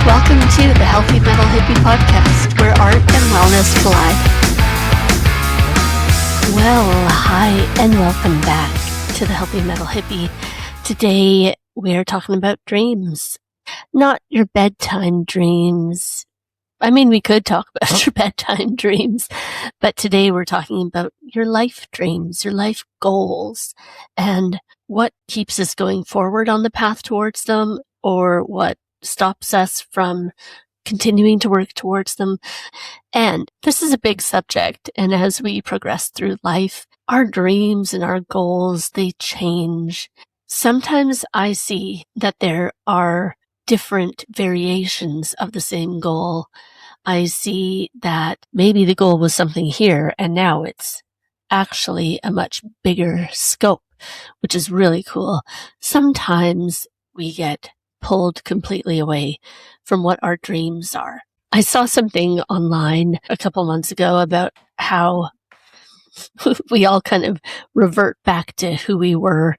Welcome to the Healthy Metal Hippie Podcast, where art and wellness collide. Well, hi, and welcome back to the Healthy Metal Hippie. Today, we're talking about dreams. Not your bedtime dreams. I mean, we could talk about your bedtime dreams, but today we're talking about your life dreams, your life goals, and what keeps us going forward on the path towards them, or what stops us from continuing to work towards them. And this is a big subject, and as we progress through life, our dreams and our goals, they change. Sometimes I see that there are different variations of the same goal. I see that maybe the goal was something here, and now it's actually a much bigger scope, which is really cool. Sometimes we get pulled completely away from what our dreams are. I saw something online a couple months ago about how we all kind of revert back to who we were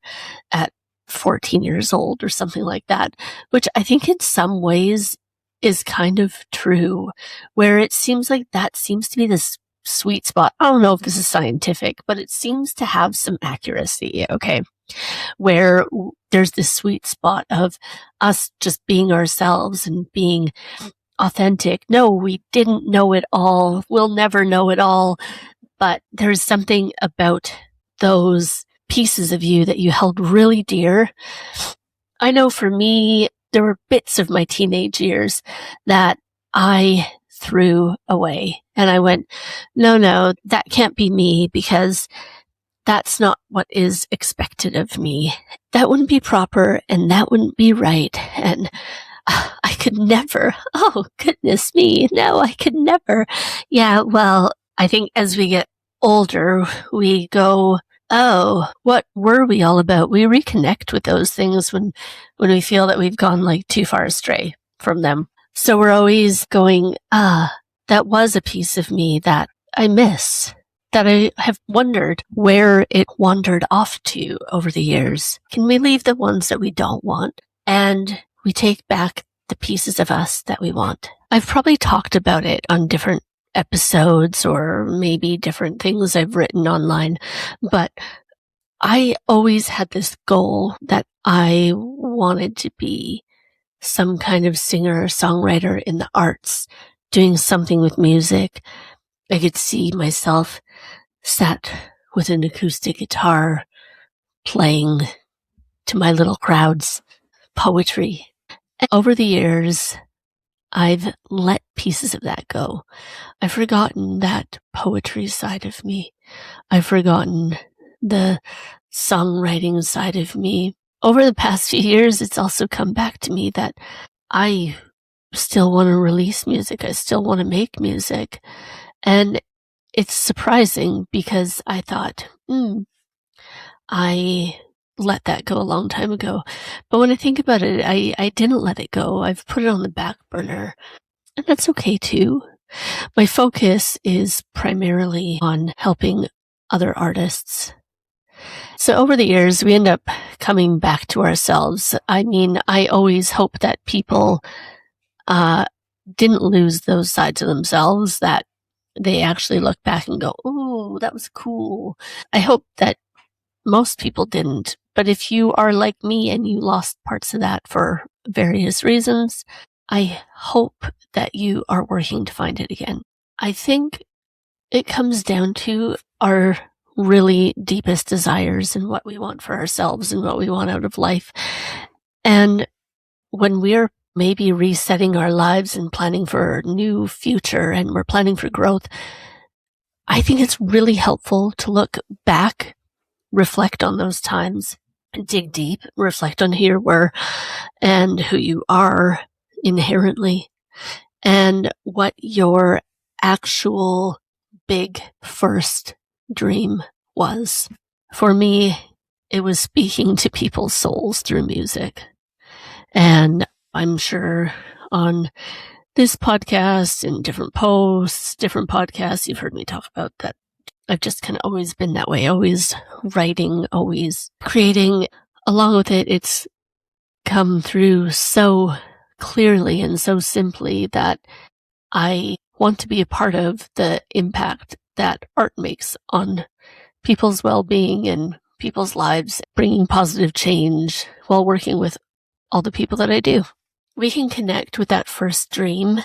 at 14 years old or something like that, which I think in some ways is kind of true, where it seems like that seems to be this sweet spot. I don't know if this is scientific, but it seems to have some accuracy, okay? Where there's this sweet spot of us just being ourselves and being authentic. No, we didn't know it all. We'll never know it all. But there's something about those pieces of you that you held really dear. I know for me, there were bits of my teenage years that I threw away. And I went, no, that can't be me, because that's not what is expected of me. That wouldn't be proper, and that wouldn't be right. And I could never, oh goodness me, no, I could never. Yeah, well, I think as we get older, we go, oh, what were we all about? We reconnect with those things when we feel that we've gone like too far astray from them. So we're always going, that was a piece of me that I miss, that I have wondered where it wandered off to over the years. Can we leave the ones that we don't want, and we take back the pieces of us that we want? I've probably talked about it on different episodes or maybe different things I've written online, but I always had this goal that I wanted to be some kind of singer or songwriter in the arts, doing something with music. I could see myself sat with an acoustic guitar playing to my little crowds poetry. And over the years, I've let pieces of that go. I've forgotten that poetry side of me. I've forgotten the songwriting side of me. Over the past few years, it's also come back to me that I still want to release music. I still want to make music. And it's surprising, because I thought, I let that go a long time ago. But when I think about it, I didn't let it go. I've put it on the back burner, and that's okay too. My focus is primarily on helping other artists. So over the years, we end up coming back to ourselves. I mean, I always hope that people didn't lose those sides of themselves, that they actually look back and go, oh, that was cool. I hope that most people didn't. But if you are like me and you lost parts of that for various reasons, I hope that you are working to find it again. I think it comes down to our really deepest desires and what we want for ourselves and what we want out of life. And when we're maybe resetting our lives and planning for a new future, and we're planning for growth, I think it's really helpful to look back, reflect on those times, dig deep, reflect on who you were and who you are inherently, and what your actual big first dream was. For me, it was speaking to people's souls through music. And I'm sure on this podcast and different posts, different podcasts, you've heard me talk about that. I've just kind of always been that way, always writing, always creating. Along with it, it's come through so clearly and so simply that I want to be a part of the impact that art makes on people's well-being and people's lives, bringing positive change while working with all the people that I do. We can connect with that first dream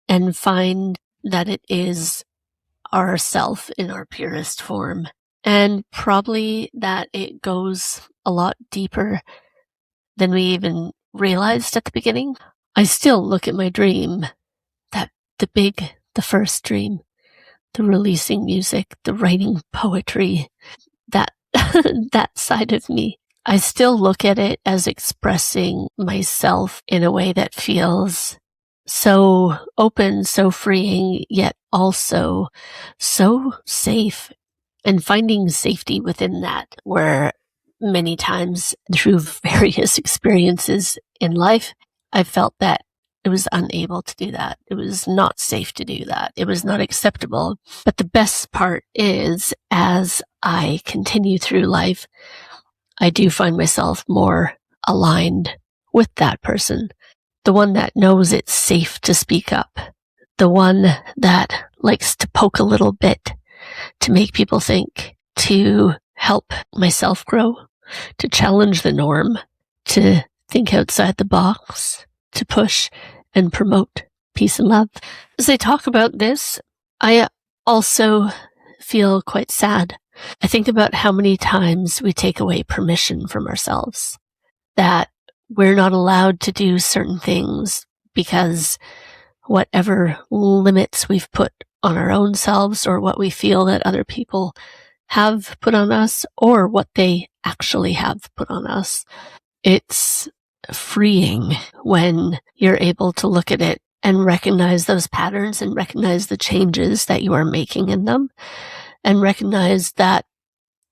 and find that it is our self in our purest form. And probably that it goes a lot deeper than we even realized at the beginning. I still look at my dream, the first dream, the releasing music, the writing poetry, that, that side of me. I still look at it as expressing myself in a way that feels so open, so freeing, yet also so safe, and finding safety within that, where many times through various experiences in life, I felt that it was unable to do that. It was not safe to do that. It was not acceptable. But the best part is, as I continue through life, I do find myself more aligned with that person. The one that knows it's safe to speak up. The one that likes to poke a little bit, to make people think, to help myself grow, to challenge the norm, to think outside the box, to push and promote peace and love. As I talk about this, I also feel quite sad. I think about how many times we take away permission from ourselves, that we're not allowed to do certain things because whatever limits we've put on our own selves, or what we feel that other people have put on us, or what they actually have put on us. It's freeing when you're able to look at it and recognize those patterns and recognize the changes that you are making in them, and recognize that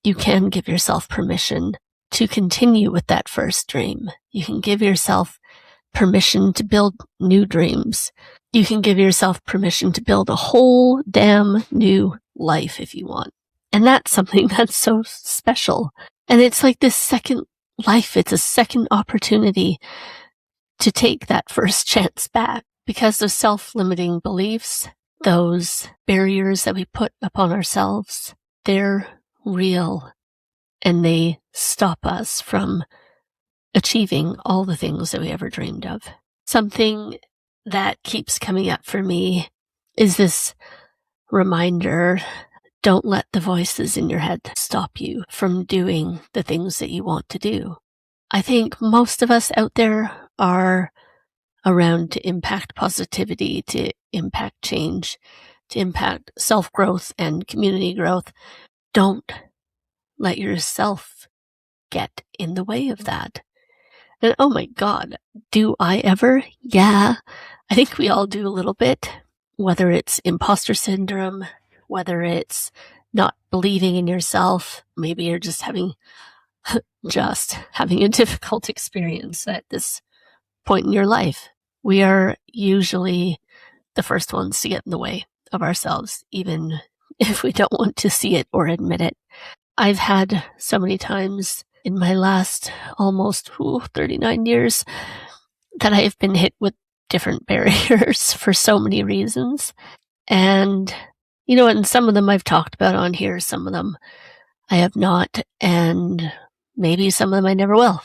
you can give yourself permission to continue with that first dream. You can give yourself permission to build new dreams. You can give yourself permission to build a whole damn new life if you want. And that's something that's so special. And it's like this second life. It's a second opportunity to take that first chance back, because those self-limiting beliefs, those barriers that we put upon ourselves, they're real, and they stop us from achieving all the things that we ever dreamed of. Something that keeps coming up for me is this reminder: don't let the voices in your head stop you from doing the things that you want to do. I think most of us out there are around to impact positivity, to impact change, to impact self-growth and community growth. Don't let yourself get in the way of that. And oh my God, do I ever? Yeah, I think we all do a little bit, whether it's imposter syndrome, whether it's not believing in yourself. Maybe you're just having a difficult experience at this point in your life. We are usually the first ones to get in the way of ourselves, even if we don't want to see it or admit it. I've had so many times in my last almost 39 years that I have been hit with different barriers for so many reasons. And, and some of them I've talked about on here, some of them I have not, and maybe some of them I never will.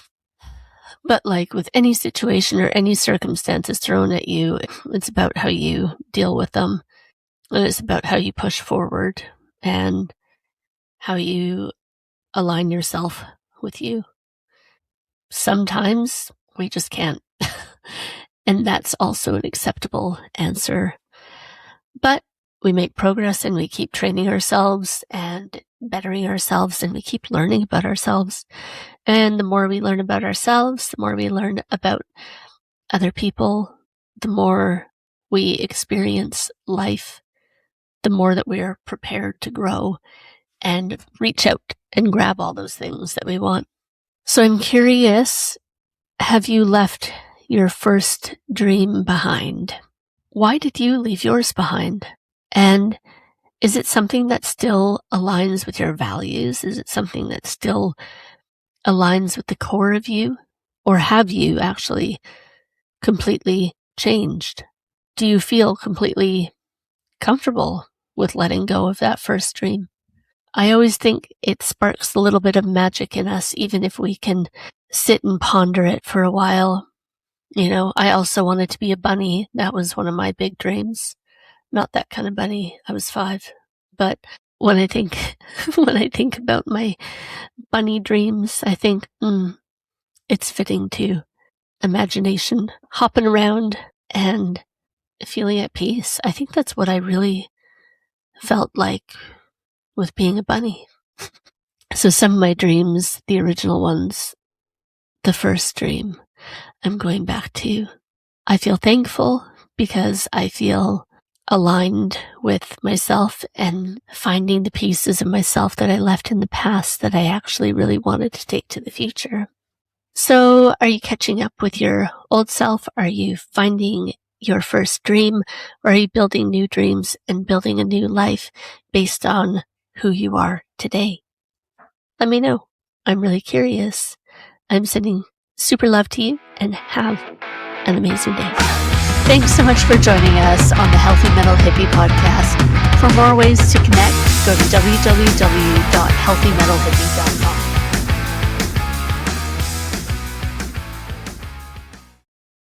But like with any situation or any circumstances thrown at you, it's about how you deal with them. And it's about how you push forward and how you align yourself with you. Sometimes we just can't. And that's also an acceptable answer. But we make progress, and we keep training ourselves and bettering ourselves, and we keep learning about ourselves. And the more we learn about ourselves, the more we learn about other people, the more we experience life, the more that we are prepared to grow and reach out and grab all those things that we want. So I'm curious, have you left your first dream behind? Why did you leave yours behind? And is it something that still aligns with your values? Is it something that still aligns with the core of you? Or have you actually completely changed? Do you feel completely comfortable with letting go of that first dream? I always think it sparks a little bit of magic in us, even if we can sit and ponder it for a while. I also wanted to be a bunny. That was one of my big dreams. Not that kind of bunny. I was 5. But when I think about my bunny dreams, I think, it's fitting to imagination, hopping around and feeling at peace. I think that's what I really felt like with being a bunny. So some of my dreams, the original ones, the first dream, I'm going back to. I feel thankful because I feel aligned with myself and finding the pieces of myself that I left in the past that I actually really wanted to take to the future. So are you catching up with your old self? Are you finding your first dream? Or are you building new dreams and building a new life based on who you are today? Let me know. I'm really curious. I'm sending super love to you and have an amazing day. Thanks so much for joining us on the Healthy Mental Hippie podcast. For more ways to connect, go to www.healthymentalhippie.com.